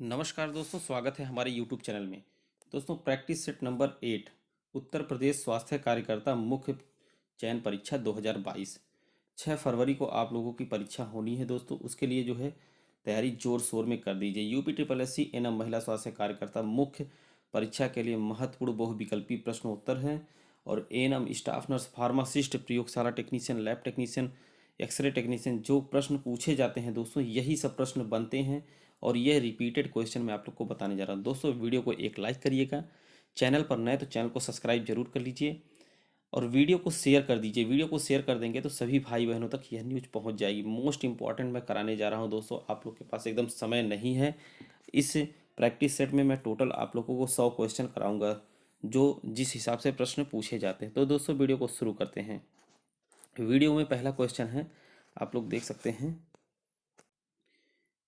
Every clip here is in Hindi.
नमस्कार दोस्तों, स्वागत है हमारे YouTube चैनल में। दोस्तों, practice set number 8 Uttar Pradesh स्वास्थ्य कार्यकर्ता मुख्य चयन परीक्षा 2022 6 फरवरी को आप लोगों की परीक्षा होनी है। दोस्तों, उसके लिए जो है तैयारी जोर शोर में कर दीजिए। UP triple S C ANM महिला स्वास्थ्य कार्यकर्ता मुख्य परीक्षा के लिए महत्वपूर्ण बहुविकल्पी प्रश्न उत्तर हैं और एएनएम स्टाफ नर्स, फार्मासिस्ट, प्रयोगशाला technician, lab technician, X ray technician जो प्रश्न पूछे जाते हैं दोस्तों, यही सब प्रश्न बनते हैं और यह रिपीटेड क्वेश्चन मैं आप लोग को बताने जा रहा हूँ। दोस्तों, वीडियो को एक लाइक करिएगा, चैनल पर नए तो चैनल को सब्सक्राइब जरूर कर लीजिए और वीडियो को शेयर कर दीजिए। वीडियो को शेयर कर देंगे तो सभी भाई बहनों तक यह न्यूज़ पहुंच जाएगी। मोस्ट इंपॉर्टेंट मैं कराने जा रहा हूं दोस्तों, आप लोग के पास एकदम समय नहीं है। इस प्रैक्टिस सेट में मैं टोटल आप लोगों को 100 क्वेश्चन कराऊंगा जो जिस हिसाब से प्रश्न पूछे जाते हैं। तो दोस्तों, वीडियो को शुरू करते हैं। वीडियो में पहला क्वेश्चन है, आप लोग देख सकते हैं।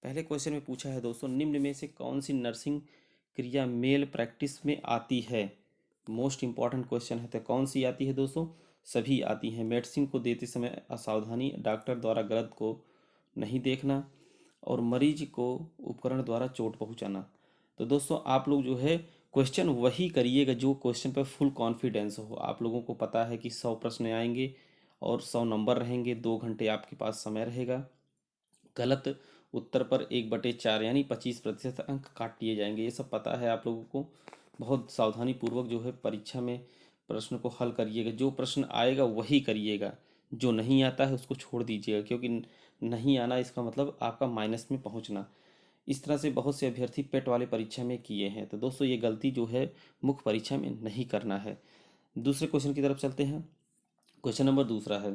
पहले क्वेश्चन में पूछा है दोस्तों, निम्न में से कौन सी नर्सिंग क्रिया मेल प्रैक्टिस में आती है। मोस्ट इंपॉर्टेंट क्वेश्चन है। तो कौन सी आती है दोस्तों? सभी आती हैं। मेडिसिन को देते समय असावधानी, डॉक्टर द्वारा गलत को नहीं देखना और मरीज को उपकरण द्वारा चोट पहुंचाना। तो दोस्तों, आप लोग जो है क्वेश्चन वही करिएगा जो क्वेश्चन पर फुल कॉन्फिडेंस हो। आप लोगों को पता है कि 100 प्रश्न आएंगे और 100 नंबर रहेंगे, 2 घंटे आपके पास समय रहेगा। गलत उत्तर पर 1/4 यानी 25% अंक काट दिए जाएंगे। ये सब पता है आप लोगों को। बहुत सावधानी पूर्वक जो है परीक्षा में प्रश्न को हल करिएगा। जो प्रश्न आएगा वही करिएगा, जो नहीं आता है उसको छोड़ दीजिएगा, क्योंकि नहीं आना इसका मतलब आपका माइनस में पहुंचना। इस तरह से बहुत से अभ्यर्थी पेट वाले परीक्षा में किए हैं। तो दोस्तों, ये गलती जो है मुख्य परीक्षा में नहीं करना है। दूसरे क्वेश्चन की तरफ चलते हैं। क्वेश्चन नंबर दूसरा है,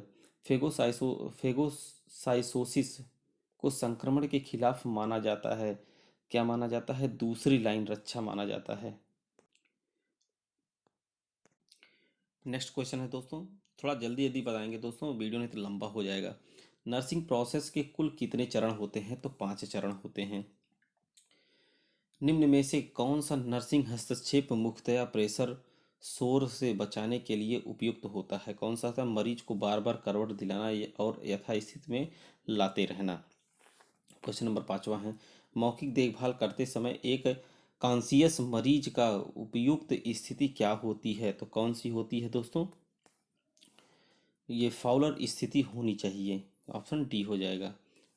फेगोसाइसोसिस को संक्रमण के खिलाफ माना जाता है। क्या माना जाता है? दूसरी लाइन रक्षा माना जाता है। नेक्स्ट क्वेश्चन है दोस्तों, थोड़ा जल्दी जल्दी बताएंगे दोस्तों, वीडियो नहीं तो लंबा हो जाएगा। नर्सिंग प्रोसेस के कुल कितने चरण होते हैं? तो 5 चरण होते हैं। निम्न में से कौन सा नर्सिंग हस्तक्षेप मुख्यतया प्रेशर शोर से बचाने के लिए उपयुक्त होता है? कौन सा था? मरीज को बार बार करवट दिलाना और यथास्थिति में लाते रहना। क्वेश्चन नंबर 5वां है, मौखिक देखभाल करते समय एक कॉन्शियस मरीज का उपयुक्त स्थिति क्या होती है? तो कौन सी होती है दोस्तों? ये फाउलर स्थिति होनी चाहिए। ऑप्शन डी हो जाएगा।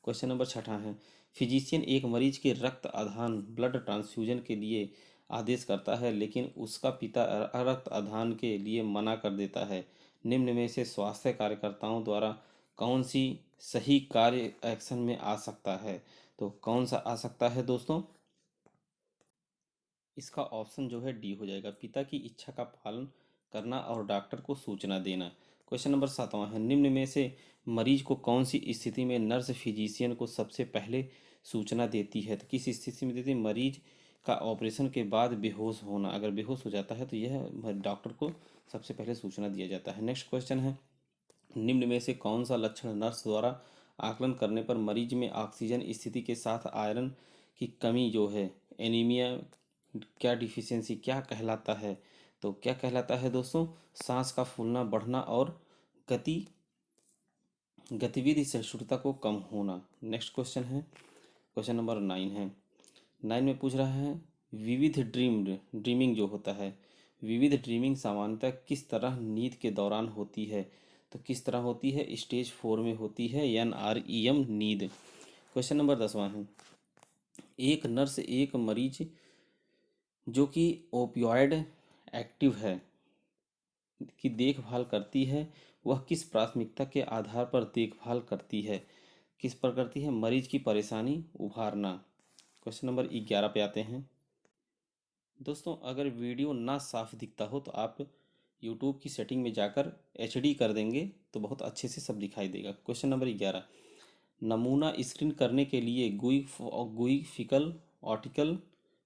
क्वेश्चन नंबर 6 है, फिजिशियन एक मरीज के रक्त आधान ब्लड ट्रांसफ्यूजन के लिए आदेश करता है, लेकिन उसका पिता रक्त आधान के लिए मना कर देता है। निम्न में से स्वास्थ्य कार्यकर्ताओं द्वारा कौन सी सही कार्य एक्शन में आ सकता है? तो कौन सा आ सकता है दोस्तों? इसका ऑप्शन जो है डी हो जाएगा, पिता की इच्छा का पालन करना और डॉक्टर को सूचना देना। क्वेश्चन नंबर 7वां है, निम्न में से मरीज को कौन सी स्थिति में नर्स फिजिशियन को सबसे पहले सूचना देती है? तो किस स्थिति में देती है? मरीज का ऑपरेशन के बाद बेहोश होना। अगर बेहोश हो जाता है तो यह डॉक्टर को सबसे पहले सूचना दिया जाता है। नेक्स्ट क्वेश्चन है, निम्न में से कौन सा लक्षण नर्स द्वारा आकलन करने पर मरीज में ऑक्सीजन स्थिति के साथ आयरन की कमी जो है, एनीमिया, क्या डिफिशियंसी क्या कहलाता है? तो क्या कहलाता है दोस्तों? सांस का फूलना बढ़ना और गति गतिविधि सहिष्णुता को कम होना। नेक्स्ट क्वेश्चन है, क्वेश्चन नंबर 9 है। 9 में पूछ रहा है, विविध ड्रीमिंग जो होता है, विविध ड्रीमिंग सामान्यतः किस तरह नींद के दौरान होती है? तो किस तरह होती है? स्टेज 4 में होती है, NREM नींद। क्वेश्चन नंबर 10वां है, एक नर्स एक मरीज जो कि ओपियॉइड एक्टिव है की देखभाल करती है, वह किस प्राथमिकता के आधार पर देखभाल करती है? किस पर करती है? मरीज की परेशानी उभारना। क्वेश्चन नंबर 11 पे आते हैं। दोस्तों, अगर वीडियो ना साफ दिखता हो तो आप यूट्यूब की सेटिंग में जाकर HD कर देंगे तो बहुत अच्छे से सब दिखाई देगा। क्वेश्चन नंबर 11, नमूना स्क्रीन करने के लिए गुई फिकल ऑप्टिकल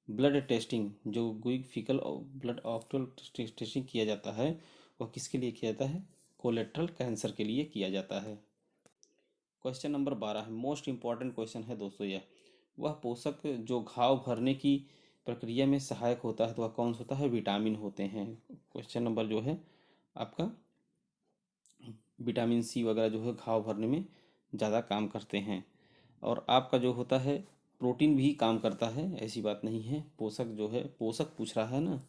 ब्लड टेस्टिंग, जो गुई फिकल ब्लड ऑप्टिकल टेस्टिंग किया जाता है, वह किसके लिए किया जाता है? कोलेट्रल कैंसर के लिए किया जाता है। क्वेश्चन नंबर 12 है, मोस्ट इंपॉर्टेंट क्वेश्चन है दोस्तों यह, वह पोषक जो घाव भरने की प्रक्रिया में सहायक होता है तो वह कौन सा होता है? विटामिन होते हैं। क्वेश्चन नंबर जो है आपका, विटामिन सी वगैरह जो है घाव भरने में ज़्यादा काम करते हैं। और आपका जो होता है प्रोटीन भी काम करता है, ऐसी बात नहीं है। पोषक जो है, पोषक पूछ रहा है ना,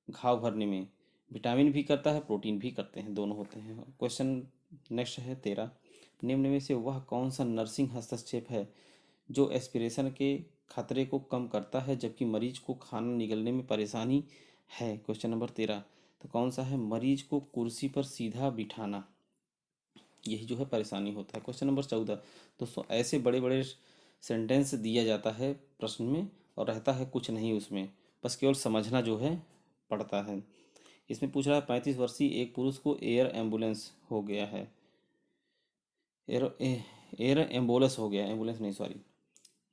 घाव भरने में विटामिन भी करता है, प्रोटीन भी करते हैं, दोनों होते हैं। क्वेश्चन नेक्स्ट है 13। निम्न में से वह कौन सा नर्सिंग हस्तक्षेप है जो एस्पिरेशन के खतरे को कम करता है जबकि मरीज को खाना निगलने में परेशानी है? Question number 13। तो कौन सा है? मरीज को कुर्सी पर सीधा बिठाना, यही जो है परेशानी होता है। Question number 14। दोस्तों ऐसे बड़े बड़े सेंटेंस दिया जाता है प्रश्न में और रहता है कुछ नहीं उसमें, बस केवल समझना जो है पड़ता है। इसमें पूछ रहा है 35 वर्षीय एक पुरुष को एयर एम्बुलेंस हो गया है। एयर एम्बुलेंस हो गया, एम्बुलेंस नहीं सॉरी।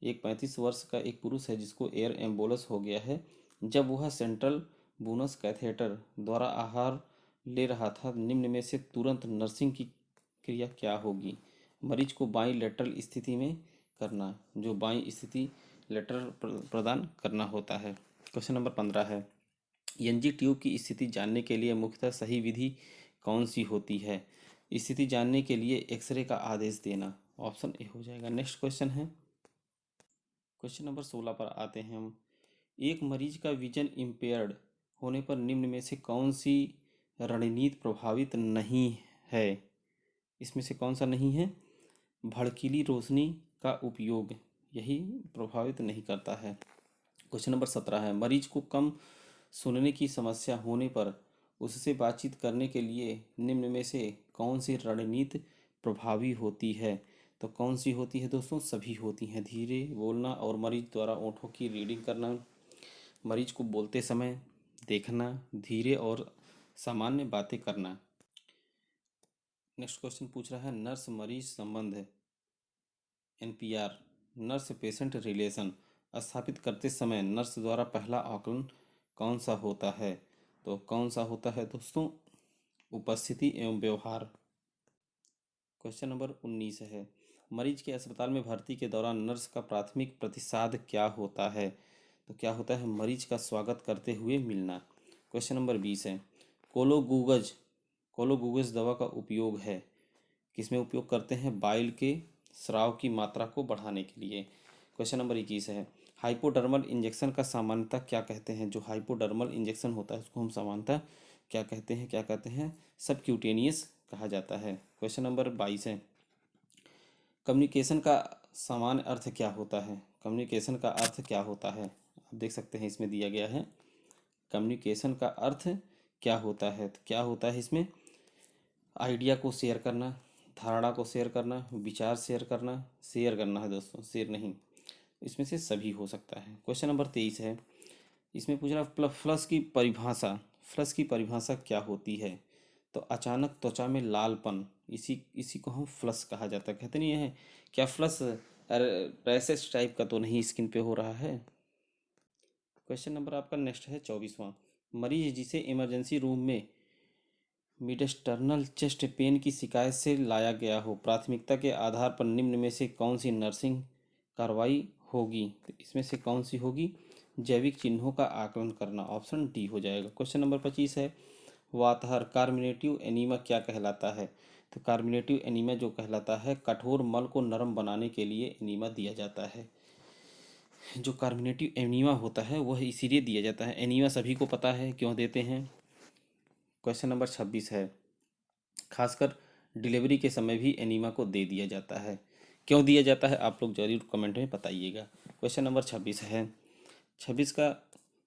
एक 35 वर्ष का एक पुरुष है जिसको एयर एम्बुलेंस हो गया है। जब वह सेंट्रल बोनस कैथेटर द्वारा आहार ले रहा था, निम्न में से तुरंत नर्सिंग की क्रिया क्या होगी? मरीज को बाई लेटरल स्थिति में करना, जो बाई स्थिति लेटरल प्रदान करना होता है। क्वेश्चन नंबर 15 है, एनजी ट्यूब की स्थिति जानने के लिए मुख्यतः सही विधि कौन सी होती है? स्थिति जानने के लिए एक्सरे का आदेश देना, ऑप्शन ए हो जाएगा। नेक्स्ट क्वेश्चन है, क्वेश्चन नंबर 16 पर आते हैं हम। एक मरीज का विजन इम्पेयर्ड होने पर निम्न में से कौन सी रणनीति प्रभावित नहीं है? इसमें से कौन सा नहीं है? भड़कीली रोशनी का उपयोग, यही प्रभावित नहीं करता है। क्वेश्चन नंबर 17 है, मरीज को कम सुनने की समस्या होने पर उससे बातचीत करने के लिए निम्न में से कौन सी रणनीति प्रभावी होती है? तो कौन सी होती है दोस्तों? सभी होती हैं। धीरे बोलना और मरीज द्वारा ओंठों की रीडिंग करना, मरीज को बोलते समय देखना, धीरे और सामान्य बातें करना। नेक्स्ट क्वेश्चन पूछ रहा है, नर्स मरीज संबंध एनपीआर, नर्स पेशेंट रिलेशन स्थापित करते समय नर्स द्वारा पहला आकलन कौन सा होता है? तो कौन सा होता है दोस्तों? उपस्थिति एवं व्यवहार। क्वेश्चन नंबर 19 है, मरीज के अस्पताल में भर्ती के दौरान नर्स का प्राथमिक प्रतिसाद क्या होता है? तो क्या होता है? मरीज का स्वागत करते हुए मिलना। क्वेश्चन नंबर 20 है, कोलोगूगज कोलोगूगज दवा का उपयोग है, किसमें उपयोग करते हैं? बाइल के स्राव की मात्रा को बढ़ाने के लिए। क्वेश्चन नंबर 21 है, हाइपोडर्मल इंजेक्शन का सामान्यतः क्या कहते हैं? जो हाइपोडर्मल इंजेक्शन होता है उसको हम सामान्यतः क्या कहते हैं? क्या कहते हैं? सबक्यूटेनियस कहा जाता है। क्वेश्चन नंबर 22 है, कम्युनिकेशन का सामान्य अर्थ क्या होता है? कम्युनिकेशन का अर्थ क्या होता है? आप देख सकते हैं इसमें दिया गया है, कम्युनिकेशन का अर्थ क्या होता है? तो क्या होता है इसमें? आइडिया को शेयर करना, धारणा को शेयर करना, विचार शेयर करना है दोस्तों, शेयर नहीं। इसमें से सभी हो सकता है। क्वेश्चन नंबर 23 है, इसमें पूछ रहा फ्लश की परिभाषा क्या होती है? तो अचानक त्वचा में लालपन, इसी इसी को हम फ्लश कहा जाता है। कहते नहीं है क्या फ्लश रैशेस टाइप का तो नहीं स्किन पे हो रहा है? क्वेश्चन नंबर आपका नेक्स्ट है 24वां, मरीज जिसे इमरजेंसी रूम में मिडस्टर्नल चेस्ट पेन की शिकायत से लाया गया हो, प्राथमिकता के आधार पर निम्न में से कौन सी नर्सिंग कार्रवाई होगी? तो इसमें से कौन सी होगी? जैविक चिन्हों का आकलन करना, ऑप्शन डी हो जाएगा। क्वेश्चन नंबर 25 है, वातहर कार्मिनेटिव एनीमा क्या कहलाता है? तो कार्मिनेटिव एनीमा जो कहलाता है, कठोर मल को नरम बनाने के लिए एनीमा दिया जाता है। जो कार्मिनेटिव एनीमा होता है वह इसीलिए दिया जाता है। एनीमा सभी को पता है क्यों देते हैं। क्वेश्चन नंबर 26 है, खासकर डिलीवरी के समय भी एनीमा को दे दिया जाता है, क्यों दिया जाता है? आप लोग जरूर कमेंट में बताइएगा। क्वेश्चन नंबर 26 है, 26 का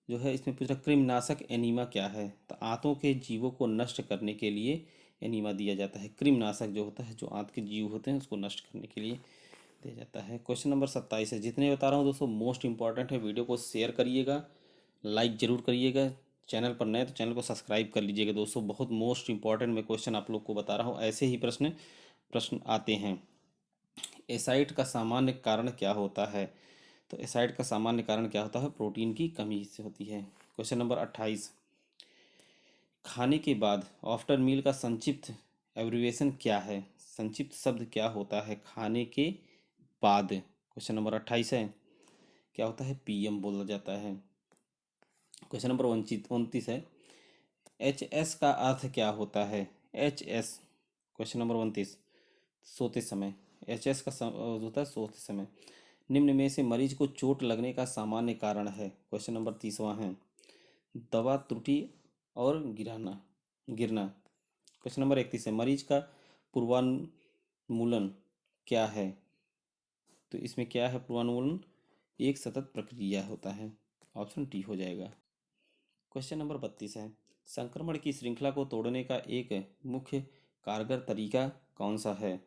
जो है इसमें पूछा कृमिनाशक एनीमा क्या है? तो आंतों के जीवों को नष्ट करने के लिए एनीमा दिया जाता है। कृमिनाशक जो होता है, जो आंत के जीव होते हैं उसको नष्ट करने के लिए दिया जाता है। क्वेश्चन नंबर 27 है, जितने बता रहा हूँ दोस्तों मोस्ट इंपॉर्टेंट है, वीडियो को शेयर करिएगा, लाइक ज़रूर करिएगा, चैनल पर नए तो चैनल को सब्सक्राइब कर लीजिएगा दोस्तों। बहुत मोस्ट इंपॉर्टेंट मैं क्वेश्चन आप लोग को बता रहा हूँ, ऐसे ही प्रश्न आते हैं। एसाइड का सामान्य कारण क्या होता है? तो एसाइड का सामान्य कारण क्या होता है? प्रोटीन की कमी से होती है। क्वेश्चन नंबर 28, खाने के बाद आफ्टर मील का संक्षिप्त एब्रिविएशन क्या है? संक्षिप्त शब्द क्या होता है खाने के बाद? क्वेश्चन नंबर 28 है, क्या होता है? पीएम बोला जाता है। क्वेश्चन नंबर 29 है, एच एस का अर्थ क्या होता है? एच एस, क्वेश्चन नंबर 29, सोते समय। एच एस का होता है सोते समय। निम्न में से मरीज को चोट लगने का सामान्य कारण है? क्वेश्चन नंबर 30वां है, दवा त्रुटि और गिराना गिरना। क्वेश्चन नंबर 31 है, मरीज का पूर्वानुमूलन क्या है? तो इसमें क्या है पूर्वानुमूलन? एक सतत प्रक्रिया होता है। ऑप्शन डी हो जाएगा। क्वेश्चन नंबर 32 है, संक्रमण की श्रृंखला को तोड़ने का एक मुख्य कारगर तरीका कौन सा है?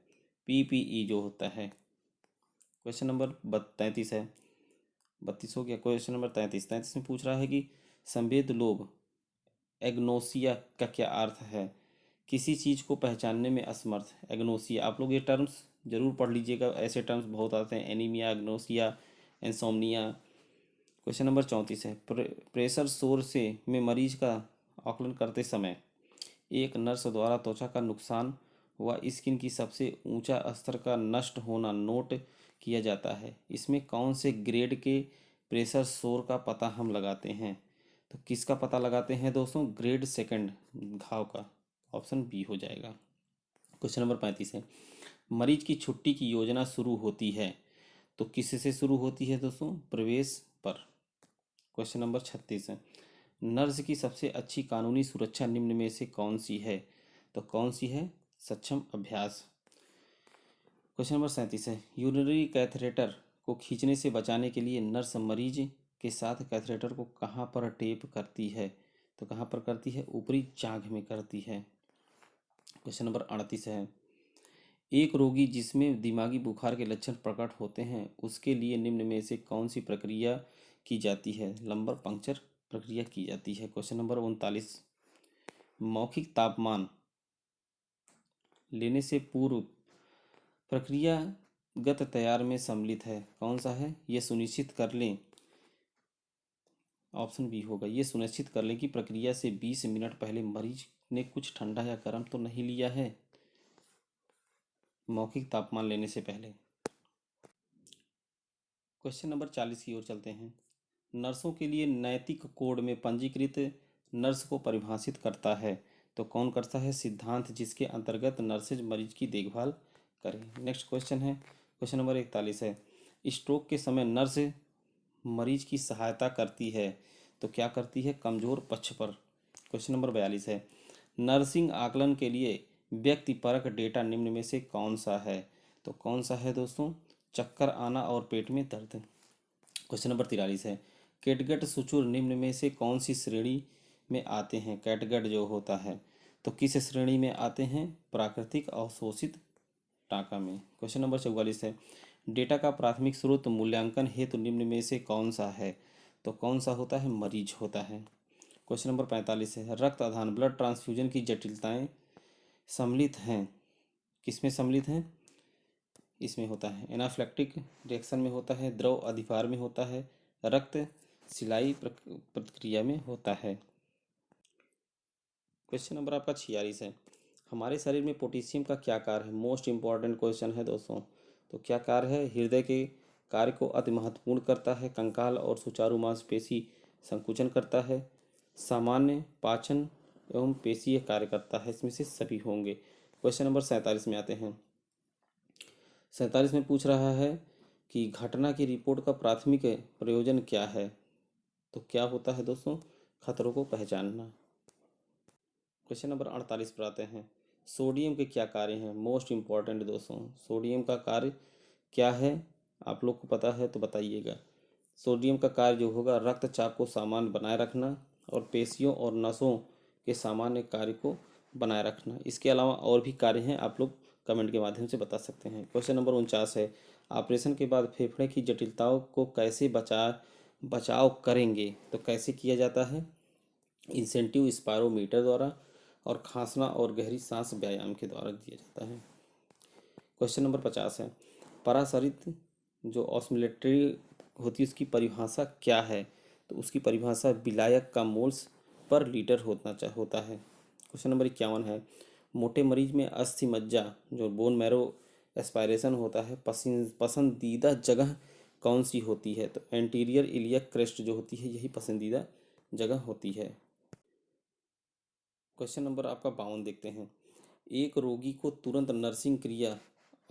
पीपीई जो होता है। क्वेश्चन नंबर 33 है, 32 हो गया। क्वेश्चन नंबर 33 में पूछ रहा है कि संवेद लोभ एग्नोसिया का क्या अर्थ है? किसी चीज़ को पहचानने में असमर्थ। एग्नोसिया, आप लोग ये टर्म्स जरूर पढ़ लीजिएगा, ऐसे टर्म्स बहुत आते हैं, anaemia, agnosia, insomnia. Question number 34 है, प्रेशर सोर से में मरीज का आकलन करते समय एक नर्स द्वारा त्वचा का नुकसान व स्किन की सबसे ऊंचा स्तर का नष्ट होना नोट किया जाता है। इसमें कौन से ग्रेड के प्रेशर सोर का पता हम लगाते हैं? तो किसका पता लगाते हैं दोस्तों? ग्रेड सेकंड घाव का। ऑप्शन बी हो जाएगा। क्वेश्चन नंबर 35 है, मरीज की छुट्टी की योजना शुरू होती है तो किससे शुरू होती है दोस्तों? प्रवेश पर। क्वेश्चन नंबर 36 है, नर्स की सबसे अच्छी कानूनी सुरक्षा निम्न में से कौन सी है? तो कौन सी है? सक्षम अभ्यास। क्वेश्चन नंबर 37 है, यूरिनरी कैथेटर को खींचने से बचाने के लिए नर्स मरीज के साथ कैथेटर को कहाँ पर टेप करती है? तो कहाँ पर करती है? ऊपरी जांघ में करती है। क्वेश्चन नंबर 38 है, एक रोगी जिसमें दिमागी बुखार के लक्षण प्रकट होते हैं उसके लिए निम्न में से कौन सी प्रक्रिया की जाती है? लंबर पंक्चर प्रक्रिया की जाती है। क्वेश्चन नंबर 39, मौखिक तापमान लेने से पूर्व प्रक्रियागत तैयार में सम्मिलित है, कौन सा है? यह सुनिश्चित कर लें। ऑप्शन बी होगा, ये सुनिश्चित कर लें कि प्रक्रिया से 20 मिनट पहले मरीज ने कुछ ठंडा या गर्म तो नहीं लिया है। मौखिक तापमान लेने से पहले। क्वेश्चन नंबर 40 की ओर चलते हैं, नर्सों के लिए नैतिक कोड में पंजीकृत नर्स को परिभाषित करता है तो कौन करता है? सिद्धांत जिसके अंतर्गत नर्सेज मरीज की देखभाल करें। नेक्स्ट क्वेश्चन है, क्वेश्चन नंबर 41 है, स्ट्रोक के समय नर्स मरीज की सहायता करती है तो क्या करती है? कमजोर पक्ष पर। क्वेश्चन नंबर 42 है, नर्सिंग आकलन के लिए व्यक्तिपरक डेटा निम्न में से कौन सा है? तो कौन सा है दोस्तों? चक्कर आना और पेट में दर्द। क्वेश्चन नंबर 43 है, कैटगट सुचुर निम्न में से कौन सी श्रेणी में आते हैं? कैटगट जो होता है तो किस श्रेणी में आते हैं? प्राकृतिक अवशोषित टाका में। क्वेश्चन नंबर 44 है, डेटा का प्राथमिक स्रोत मूल्यांकन हेतु निम्न में से कौन सा है? तो कौन सा होता है? मरीज होता है। क्वेश्चन नंबर 45 है, रक्त आधान ब्लड ट्रांसफ्यूजन की जटिलताएं सम्मिलित हैं, किसमें सम्मिलित हैं? इसमें होता है एनाफ्लेक्टिक रिएक्शन में होता है, द्रव अधिभार में होता है, रक्त सिलाई प्रतिक्रिया में होता है। क्वेश्चन नंबर आपका 46 है, हमारे शरीर में पोटेशियम का क्या कार्य है? मोस्ट इंपॉर्टेंट क्वेश्चन है दोस्तों। तो क्या कार्य है? हृदय के कार्य को अति महत्वपूर्ण करता है, कंकाल और सुचारू मांसपेशी संकुचन करता है, सामान्य पाचन एवं पेशीय कार्य करता है। इसमें से सभी होंगे। क्वेश्चन नंबर 47 में आते हैं, 47 में पूछ रहा है कि घटना की रिपोर्ट का प्राथमिक प्रयोजन क्या है? तो क्या होता है दोस्तों? खतरों को पहचानना। क्वेश्चन नंबर 48 पर आते हैं, सोडियम के क्या कार्य हैं? मोस्ट इंपॉर्टेंट दोस्तों, सोडियम का कार्य क्या है? आप लोग को पता है तो बताइएगा। सोडियम का कार्य जो होगा रक्तचाप को सामान्य बनाए रखना और पेशियों और नसों के सामान्य कार्य को बनाए रखना। इसके अलावा और भी कार्य हैं, आप लोग कमेंट के माध्यम से बता सकते हैं। क्वेश्चन नंबर 49 है, ऑपरेशन के बाद फेफड़े की जटिलताओं को कैसे बचाव करेंगे? तो कैसे किया जाता है? इंसेंटिव स्पायरोमीटर द्वारा और खांसना और गहरी सांस व्यायाम के द्वारा दिया जाता है। क्वेश्चन नंबर 50 है, परासरित जो ऑस्मोलेटरी होती है उसकी परिभाषा क्या है? तो उसकी परिभाषा विलायक का मोल्स पर लीटर होता है। क्वेश्चन नंबर 51 है, मोटे मरीज में अस्थि मज्जा जो बोन मैरो एस्पायरेशन होता है पसंदीदा जगह कौन सी होती है? तो एंटीरियर इलियक क्रेस्ट जो होती है यही पसंदीदा जगह होती है। क्वेश्चन नंबर आपका 52 देखते हैं, एक रोगी को तुरंत नर्सिंग क्रिया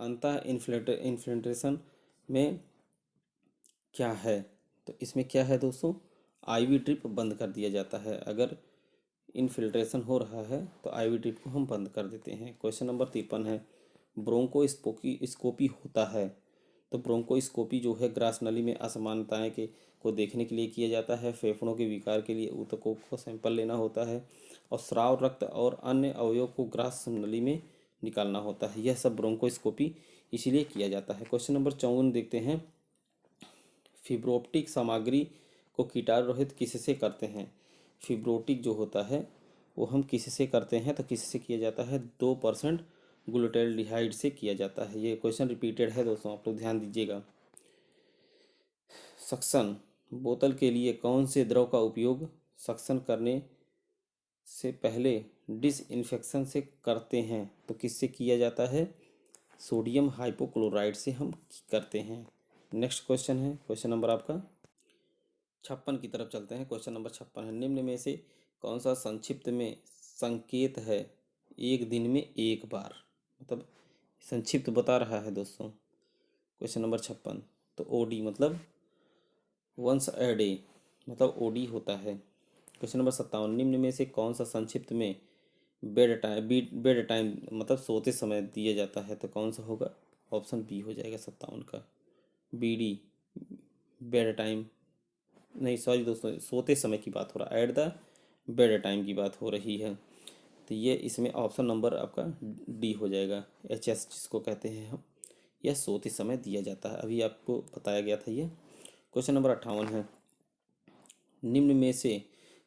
अंतः इन्फिल्ट्रेशन में क्या है? तो इसमें क्या है दोस्तों, आईवी ड्रिप बंद कर दिया जाता है। अगर इनफिल्ट्रेशन हो रहा है तो आईवी ड्रिप को हम बंद कर देते हैं। क्वेश्चन नंबर 53 है, ब्रोंकोस्कोपी स्कोपी होता है। तो ब्रोंकोस्कोपी जो है ग्रास नली में असमानताएं के को देखने के लिए किया जाता है। फेफड़ों के विकार के लिए ऊतकों को सैंपल लेना होता है और स्राव, रक्त और अन्य अवयव को ग्रास नली में निकालना होता है। यह सब ब्रोंकोस्कोपी इसीलिए किया जाता है। क्वेश्चन नंबर 54 देखते हैं, फिब्रोप्टिक सामग्री को कीटाणु रहित किससे करते हैं? फिब्रोटिक जो होता है वो हम किससे करते हैं? तो किससे किया जाता है? 2% ग्लूटाल्डिहाइड से किया जाता है। ये क्वेश्चन रिपीटेड है दोस्तों, आप लोग ध्यान दीजिएगा। सक्शन, बोतल के लिए कौन से द्रव का उपयोग सक्शन करने से पहले डिसइंफेक्शन से करते हैं? तो किससे किया जाता है? सोडियम हाइपोक्लोराइड से हम करते हैं। नेक्स्ट क्वेश्चन है, क्वेश्चन नंबर आपका 56 की तरफ चलते हैं। क्वेश्चन नंबर 56 है, निम्न में से कौन सा संक्षिप्त में संकेत है एक दिन में एक बार? मतलब संक्षिप्त बता रहा है दोस्तों। क्वेश्चन नंबर 56, तो ओडी मतलब वंस ए डे, मतलब ओडी होता है। क्वेश्चन नंबर 57, निम्न में से कौन सा संक्षिप्त में बेड टाइम मतलब सोते समय दिया जाता है? तो कौन सा होगा? ऑप्शन बी हो जाएगा 57 का, बीडी, बेड टाइम। नहीं सॉरी दोस्तों, सोते समय की बात हो रहा है, एट द बेड टाइम की बात हो रही है। तो ये इसमें ऑप्शन नंबर आपका डी हो जाएगा, एच जिसको कहते हैं हम। यह सोते समय दिया जाता है, अभी आपको बताया गया था ये। क्वेश्चन नंबर 58 है, निम्न में से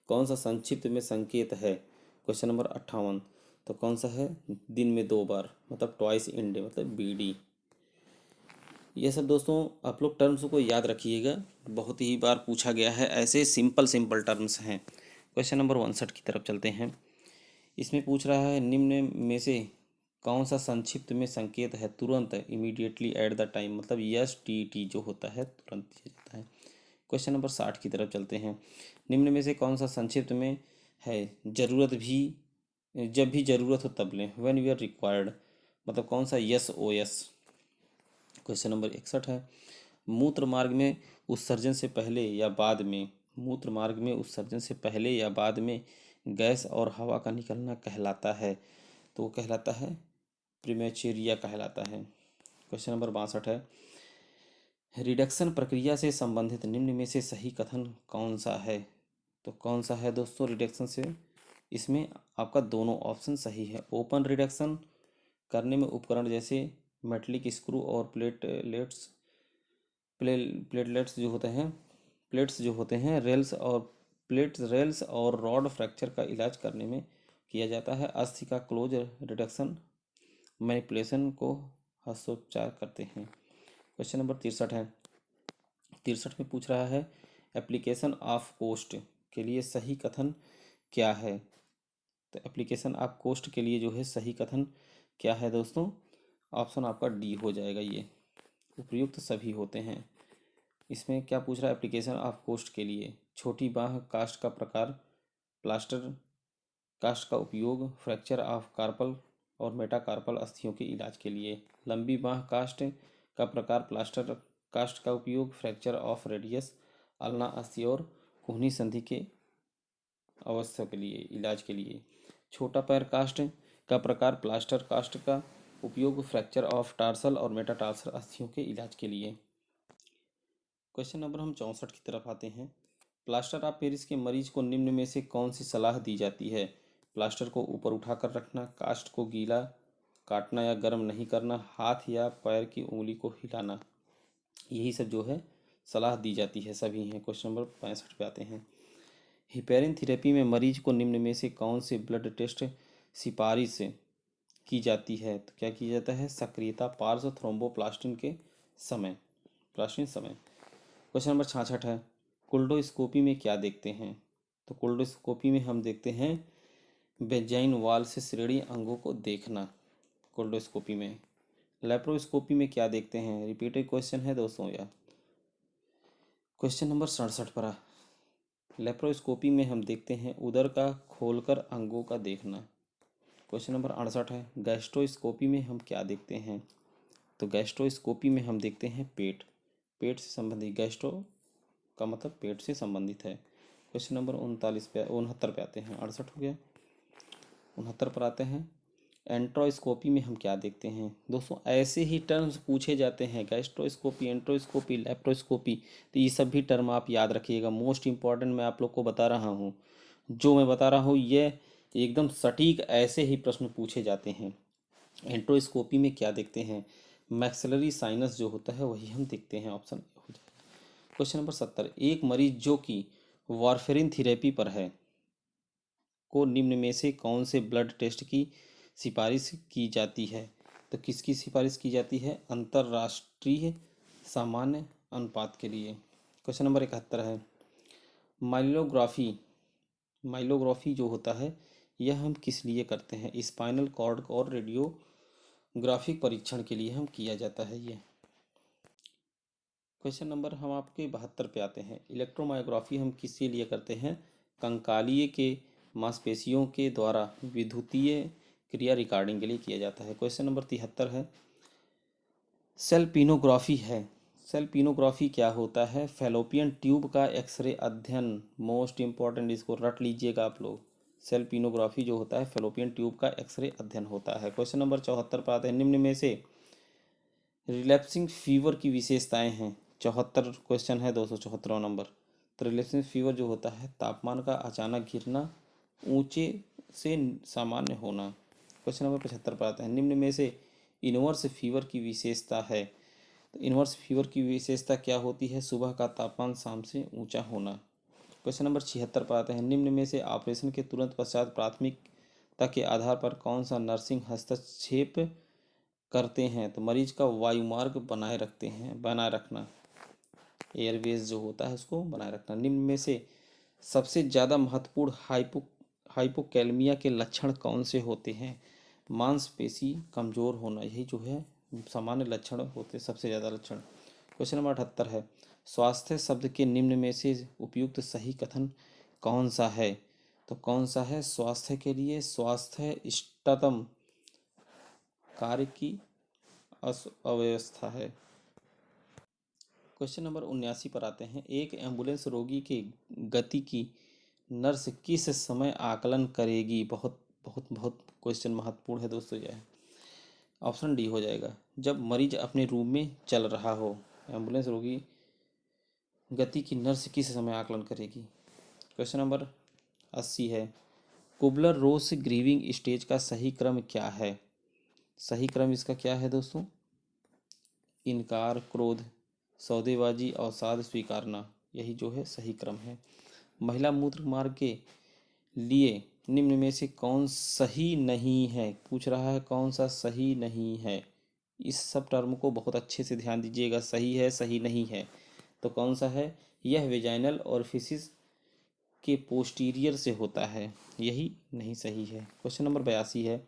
कौन सा संक्षिप्त में संकेत है? क्वेश्चन नंबर 58, तो कौन सा है? दिन में 2 बार, मतलब ट्वाइस इन डे, मतलब बीडी। ये सब दोस्तों आप लोग टर्म्स को याद रखिएगा, बहुत ही बार पूछा गया है, ऐसे सिंपल सिंपल टर्म्स हैं। क्वेश्चन नंबर 59 की तरफ चलते हैं। इसमें पूछ रहा है, निम्न में से कौन सा संक्षिप्त में संकेत है तुरंत, इमीडिएटली एट द टाइम, मतलब यस टी टी जो होता है तुरंत दिया जाता है। क्वेश्चन नंबर 60 की तरफ चलते हैं। निम्न में से कौन सा संक्षिप्त में है जरूरत भी, जब भी जरूरत हो तब लें, व्हेन यू आर रिक्वायर्ड, मतलब कौन सा यस ओ यस? क्वेश्चन नंबर 61 है, मूत्र मार्ग में उत्सर्जन से पहले या बाद में, मूत्र मार्ग में उत्सर्जन से पहले या बाद में गैस और हवा का निकलना कहलाता है? तो वो कहलाता है प्रीमेचुरिया कहलाता है। क्वेश्चन नंबर 62 है, रिडक्शन प्रक्रिया से संबंधित निम्न में से सही कथन कौन सा है? तो कौन सा है दोस्तों रिडक्शन से? इसमें आपका दोनों ऑप्शन सही है। ओपन रिडक्शन करने में उपकरण जैसे मेटलिक स्क्रू और प्लेटलेट्स जो होते हैं, प्लेट्स जो होते हैं, रेल्स और रॉड फ्रैक्चर का इलाज करने में किया जाता है। अस्थि का क्लोज रिडक्शन मैनिपुलेशन को हस्तोपचार करते हैं। क्वेश्चन नंबर 63 है, 63 में पूछ रहा है, एप्लीकेशन ऑफ कोस्ट के लिए सही कथन क्या है? तो एप्लीकेशन ऑफ कोस्ट के लिए जो है सही कथन क्या है दोस्तों? ऑप्शन आपका डी हो जाएगा। ये उपयुक्त सभी होते हैं। इसमें क्या पूछ रहा है एप्लीकेशन ऑफ कोस्ट के लिए? छोटी बाह कास्ट का प्रकार, प्लास्टर कास्ट का उपयोग, फ्रैक्चर ऑफ कार्पल और मेटाकार्पल अस्थियों के इलाज के लिए। लंबी बाह कास्ट का प्रकार, प्लास्टर कास्ट का उपयोग, फ्रैक्चर ऑफ रेडियस, अल्ना अस्थि और कोहनी संधि के अवस्था के लिए, इलाज के लिए। छोटा पैर कास्ट का प्रकार, प्लास्टर कास्ट का उपयोग, फ्रैक्चर ऑफ टार्सल और मेटाटार्सल अस्थियों के इलाज के लिए। क्वेश्चन नंबर हम 64 की तरफ आते हैं। प्लास्टर ऑफ पेरिस के मरीज को निम्न में से कौन सी सलाह दी जाती है? प्लास्टर को ऊपर उठाकर रखना, कास्ट को गीला, काटना या गर्म नहीं करना, हाथ या पैर की उंगली को हिलाना। यही सब जो है सलाह दी जाती है, सभी हैं। क्वेश्चन नंबर 65 पे आते हैं। हिपेरिन थेरेपी में मरीज को निम्न में से कौन से ब्लड टेस्ट सिफारिश की जाती है? तो क्या किया जाता है? सक्रियता, पार्श्व थ्रोम्बोप्लास्टिन के समय, प्लास्टिन समय। क्वेश्चन नंबर 66 है, कोल्डोस्कोपी में क्या देखते हैं? तो कोल्डोस्कोपी में हम देखते हैं बेजाइन वाल से श्रेणी अंगों को देखना कोल्डोस्कोपी में। लेप्रोस्कोपी में क्या देखते हैं? रिपीटेड क्वेश्चन है दोस्तों या। क्वेश्चन नंबर 67 पर, लेप्रोस्कोपी में हम देखते हैं उदर का खोलकर अंगों का देखना। क्वेश्चन नंबर 68 है, गैस्ट्रोस्कोपी में हम क्या देखते हैं? तो गैस्ट्रोस्कोपी में हम देखते हैं पेट से संबंधित, गैस्ट्रो का मतलब पेट से संबंधित है। क्वेश्चन नंबर 69 पे आते हैं, 68 हो गया, 69 पर आते हैं। एंट्रोस्कोपी में हम क्या देखते हैं दोस्तों, ऐसे ही टर्म्स पूछे जाते हैं, गैस्ट्रोस्कोपी, एंट्रोस्कोपी, लेप्रोस्कोपी, तो ये सब भी टर्म आप याद रखिएगा। मोस्ट इंपॉर्टेंट मैं आप लोग को बता रहा हूँ, जो मैं बता रहा हूँ ये एकदम सटीक ऐसे ही प्रश्न पूछे जाते हैं। एंट्रोस्कोपी में क्या देखते हैं, मैक्सिलरी साइनस जो होता है वही हम देखते हैं, ऑप्शन हो जाएगा। क्वेश्चन नंबर 70, एक मरीज जो कि वारफेरिन थेरेपी पर है को निम्न में से कौन से ब्लड टेस्ट की सिफारिश की जाती है, तो किसकी सिफारिश की जाती है, अंतर्राष्ट्रीय सामान्य अनुपात के लिए। क्वेश्चन नंबर 71 है, माइलोग्राफी, माइलोग्राफी जो होता है यह हम किस लिए करते हैं, स्पाइनल कॉर्ड और रेडियोग्राफिक परीक्षण के लिए हम किया जाता है ये। क्वेश्चन नंबर हम आपके 72 पे आते हैं, इलेक्ट्रोमायोग्राफी हम किसके लिए करते हैं, कंकालीय के मांसपेशियों के द्वारा विद्युतीय क्रिया रिकॉर्डिंग के लिए किया जाता है। क्वेश्चन नंबर 73 है, सेल्पिनोग्राफी है, सेल्पिनोग्राफी क्या होता है, फैलोपियन ट्यूब का एक्सरे अध्ययन, मोस्ट इंपॉर्टेंट, इसको रट लीजिएगा आप लोग। सेल्पिनोग्राफी जो होता है फैलोपियन ट्यूब का एक्सरे अध्ययन होता है। क्वेश्चन नंबर 74 पर आते हैं, निम्न में से रिलैप्सिंग फीवर की विशेषताएं हैं। 74 क्वेश्चन है, 274 नंबर। तो रिलैप्सिंग फीवर जो होता है तापमान का अचानक गिरना, ऊंचे से सामान्य होना। क्वेश्चन नंबर 75 पर आता है, निम्न में से इनवर्स फीवर की विशेषता है, तो इनवर्स फीवर की विशेषता क्या होती है, सुबह का तापमान शाम से ऊंचा होना। क्वेश्चन नंबर 76 पर आते हैं, निम्न में से ऑपरेशन के तुरंत पश्चात प्राथमिकता के आधार पर कौन सा नर्सिंग हस्तक्षेप करते हैं, तो मरीज का वायुमार्ग बनाए रखना, एयरवेज जो होता है उसको बनाए रखना। निम्न में से सबसे ज़्यादा महत्वपूर्ण हाइपोकैलमिया के लक्षण कौन से होते हैं, मांसपेशी कमजोर होना, यही जो है सामान्य लक्षण होते हैं, सबसे ज़्यादा लक्षण। क्वेश्चन नंबर 78 है, स्वास्थ्य शब्द के निम्न में से उपयुक्त सही कथन कौन सा है, तो कौन सा है, स्वास्थ्य के लिए स्वास्थ्य इष्टतम कार्य की अव्यवस्था है। क्वेश्चन नंबर 79 पर आते हैं, एक एम्बुलेंस रोगी के गति की नर्स किस समय आकलन करेगी, बहुत बहुत बहुत क्वेश्चन महत्वपूर्ण है दोस्तों यह। ऑप्शन डी हो जाएगा, जब मरीज अपने रूम में चल रहा हो। एम्बुलेंस रोगी गति की नर्स किस समय आकलन करेगी। क्वेश्चन नंबर 80 है, कुबलर रोस ग्रीविंग स्टेज का सही क्रम क्या है, सही क्रम इसका क्या है दोस्तों, इनकार, क्रोध, सौदेबाजी, अवसाद, स्वीकारना, यही जो है सही क्रम है। महिला मूत्र मार्ग के लिए निम्न में से कौन सही नहीं है, पूछ रहा है कौन सा सही नहीं है, इस सब टर्म को बहुत अच्छे से ध्यान दीजिएगा, सही है सही नहीं है, तो कौन सा है, यह वेजाइनल ऑरिफिस के पोस्टीरियर से होता है, यही नहीं सही है। क्वेश्चन नंबर 82 है,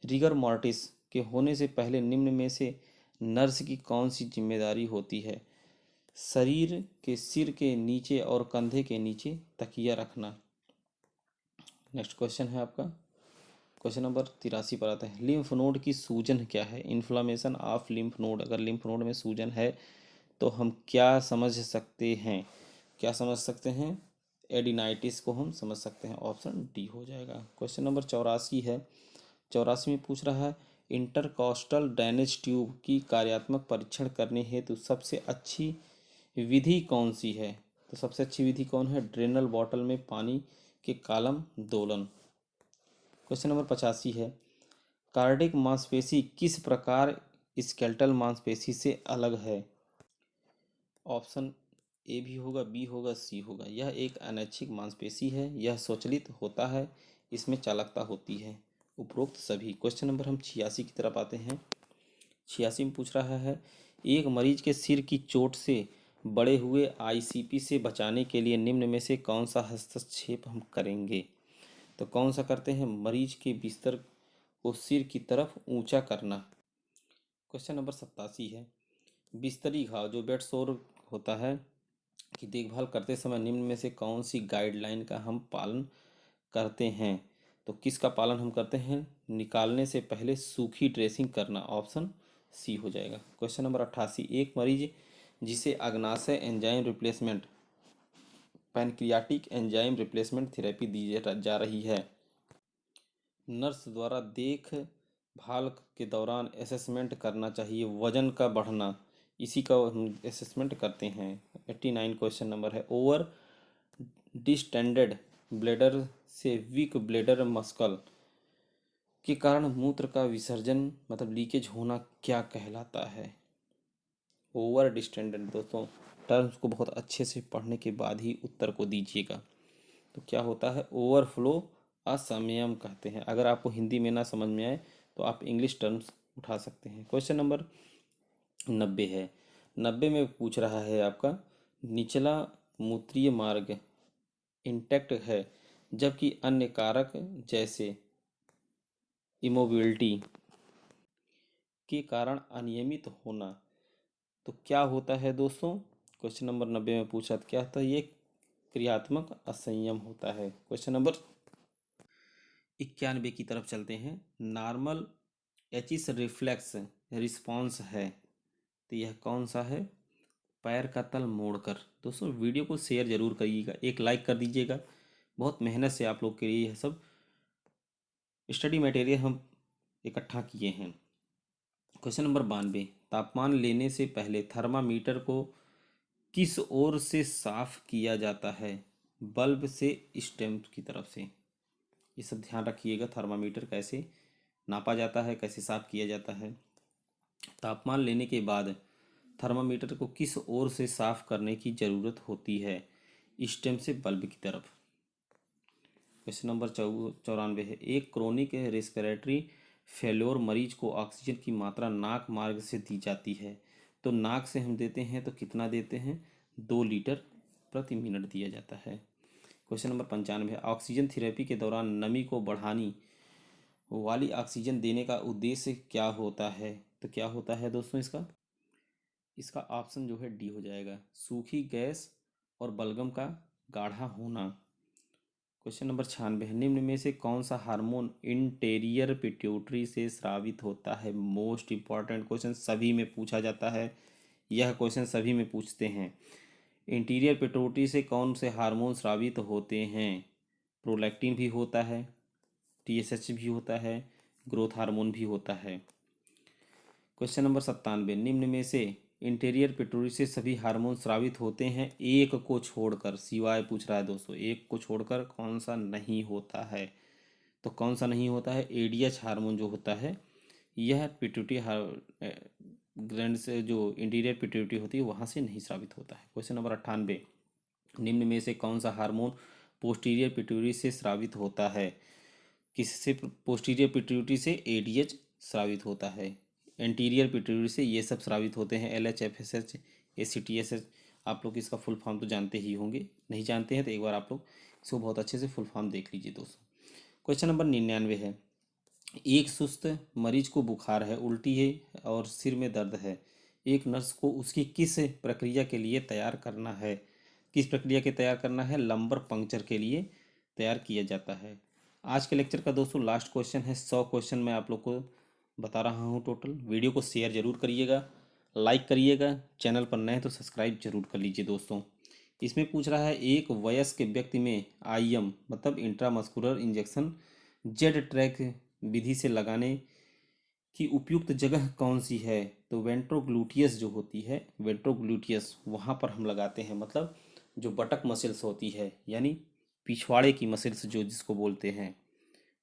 रिगर मॉर्टिस के होने से पहले निम्न में से नर्स की कौन सी जिम्मेदारी होती है, शरीर के सिर के नीचे और कंधे के नीचे तकिया रखना। नेक्स्ट क्वेश्चन है आपका, क्वेश्चन नंबर 83 पर आता है, लिम्फ नोड की सूजन क्या है, इन्फ्लामेशन ऑफ लिम्फ नोड, अगर लिम्फ नोड में सूजन है तो हम क्या समझ सकते हैं, क्या समझ सकते हैं, एडिनाइटिस को हम समझ सकते हैं, ऑप्शन डी हो जाएगा। क्वेश्चन नंबर 84 है, 84 में पूछ रहा है, इंटरकॉस्टल ड्रेनेज ट्यूब की कार्यात्मक परीक्षण करने हेतु सबसे अच्छी विधि कौन सी है, तो सबसे अच्छी विधि कौन है, ड्रेनल बॉटल में पानी के कालम दोलन। क्वेश्चन नंबर 85 है, कार्डिक मांसपेशी किस प्रकार स्केलेटल मांसपेशी से अलग है, ऑप्शन ए भी होगा, बी होगा, सी होगा, यह एक अनैच्छिक मांसपेशी है, यह स्वचालित होता है, इसमें चालकता होती है, उपरोक्त सभी। क्वेश्चन नंबर हम 86 की तरफ आते हैं, 86 में पूछ रहा है, एक मरीज के सिर की चोट से बड़े हुए आईसीपी से बचाने के लिए निम्न में से कौन सा हस्तक्षेप हम करेंगे, तो कौन सा करते हैं, मरीज के बिस्तर को सिर की तरफ ऊंचा करना। क्वेश्चन नंबर 87 है, बिस्तरी घाव जो बेड सोर होता है की देखभाल करते समय निम्न में से कौन सी गाइडलाइन का हम पालन करते हैं, तो किसका पालन हम करते हैं, निकालने से पहले सूखी ड्रेसिंग करना, ऑप्शन सी हो जाएगा। क्वेश्चन नंबर 88, एक मरीज जिसे अग्नाशय enzyme replacement pancreatic enzyme replacement therapy दी जा रही है। नर्स द्वारा देखभाल के दौरान असेसमेंट करना चाहिए वजन का बढ़ना, इसी का हम असेसमेंट करते हैं। 89 क्वेश्चन नंबर है, ओवर डिस्टेंडेड ब्लैडर से वीक ब्लैडर मस्कल के कारण मूत्र का विसर्जन मतलब लीकेज होना क्या कहलाता है। ओवर डिस्टेंडेड दोस्तों टर्म्स को बहुत अच्छे से पढ़ने के बाद ही उत्तर को दीजिएगा। तो क्या होता है, ओवरफ्लो असंयम कहते हैं। अगर आपको हिंदी में ना समझ में आए तो आप इंग्लिश टर्म्स उठा सकते हैं। क्वेश्चन नंबर 90 है। 90 में पूछ रहा है आपका, निचला मूत्रीय मार्ग इंटैक्ट है जबकि अन्य कारक जैसे इमोबिलिटी के कारण अनियमित होना, तो क्या होता है दोस्तों। क्वेश्चन नंबर 90 में पूछा तो क्या होता है, ये क्रियात्मक असंयम होता है। क्वेश्चन नंबर 91 की तरफ चलते हैं। नॉर्मल एचिस रिफ्लेक्स रिस्पॉन्स है, तो यह कौन सा है, पैर का तल मोड़कर। दोस्तों वीडियो को शेयर जरूर करिएगा, एक लाइक कर दीजिएगा। बहुत मेहनत से आप लोग के लिए यह सब स्टडी मटेरियल हम इकट्ठा किए हैं। क्वेश्चन नंबर 92, तापमान लेने से पहले थर्मामीटर को किस ओर से साफ किया जाता है, बल्ब से स्टेम की तरफ से। ये सब ध्यान रखिएगा, थर्मामीटर कैसे नापा जाता है, कैसे साफ किया जाता है। तापमान लेने के बाद थर्मामीटर को किस ओर से साफ करने की ज़रूरत होती है, स्टेम से बल्ब की तरफ। क्वेश्चन नंबर 94 है, एक क्रोनिक रेस्पिरेटरी फेल्योर मरीज को ऑक्सीजन की मात्रा नाक मार्ग से दी जाती है, तो नाक से हम देते हैं तो कितना देते हैं, 2 लीटर प्रति मिनट दिया जाता है। क्वेश्चन नंबर 95 है, ऑक्सीजन थेरेपी के दौरान नमी को बढ़ानी वाली ऑक्सीजन देने का उद्देश्य क्या होता है, तो क्या होता है दोस्तों इसका। इसका ऑप्शन जो है डी हो जाएगा, सूखी गैस और बलगम का गाढ़ा होना। क्वेश्चन नंबर 96 है, निम्न में से कौन सा हार्मोन इंटीरियर पिट्यूटरी से स्रावित होता है। मोस्ट इंपॉर्टेंट क्वेश्चन सभी में पूछा जाता है, यह क्वेश्चन सभी में पूछते हैं। इंटीरियर पिट्यूटरी से कौन से हार्मोन स्रावित होते हैं, प्रोलैक्टिन भी होता है, टीएसएच भी होता है, ग्रोथ हार्मोन भी होता है। क्वेश्चन नंबर 97, निम्न में से इंटीरियर पिट्यूटरी से सभी हार्मोन स्रावित होते हैं एक को छोड़कर, सिवाय पूछ रहा है दोस्तों, एक को छोड़कर कौन सा नहीं होता है, तो कौन सा नहीं होता है, एडीएच हार्मोन जो होता है यह पिट्यूटरी ग्लैंड से, जो इंटीरियर पिट्यूटरी होती है वहाँ से नहीं स्रावित होता है। क्वेश्चन नंबर 98, निम्न में से कौन सा हार्मोन पोस्टीरियर पिट्यूटरी से स्रावित होता है, किससे, पोस्टीरियर पिट्यूटरी से एडीएच स्रावित होता है, एंटीरियर पिट्यूटरी से ये सब स्रावित होते हैं, एलएच, एफएसएच, एसीटीएसएच। आप लोग इसका फुल फॉर्म तो जानते ही होंगे, नहीं जानते हैं तो एक बार आप लोग इसको बहुत अच्छे से फुल फॉर्म देख लीजिए दोस्तों। क्वेश्चन नंबर 99 है, एक सुस्त मरीज को बुखार है, उल्टी है और सिर में दर्द है, एक नर्स को उसकी किस प्रक्रिया के लिए तैयार करना है, किस प्रक्रिया के तैयार करना है, लंबर पंक्चर के लिए तैयार किया जाता है। आज के लेक्चर का दोस्तों लास्ट क्वेश्चन है, 100 क्वेश्चन मैं आप लोग को बता रहा हूँ टोटल। वीडियो को शेयर जरूर करिएगा, लाइक करिएगा, चैनल पर नए तो सब्सक्राइब जरूर कर लीजिए दोस्तों। इसमें पूछ रहा है, एक वयस्क व्यक्ति में आईएम मतलब इंट्रामस्कुलर इंजेक्शन जेड ट्रैक विधि से लगाने की उपयुक्त जगह कौन सी है, तो वेंट्रोग्लूटियस जो होती है, वेंट्रोग्लूटियस वहाँ पर हम लगाते हैं, मतलब जो बटक मसल्स होती है, यानी पिछवाड़े की मसल्स जो जिसको बोलते हैं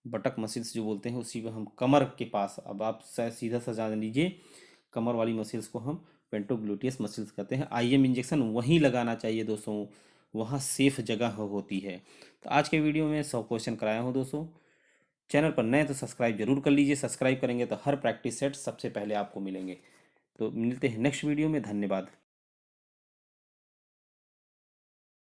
बटक मसल्स जो बोलते हैं, उसी में हम कमर के पास, अब आप सीधा सा जान लीजिए, कमर वाली मसल्स को हम वेंट्रोग्लूटियस मसल्स कहते हैं। आईएम इंजेक्शन वहीं लगाना चाहिए दोस्तों, वहाँ सेफ जगह होती है। तो आज के वीडियो में 100 क्वेश्चन कराया हूँ दोस्तों। चैनल पर नए तो सब्सक्राइब जरूर कर लीजिए, सब्सक्राइब करेंगे तो हर प्रैक्टिस सेट सबसे पहले आपको मिलेंगे। तो मिलते हैं नेक्स्ट वीडियो में, धन्यवाद।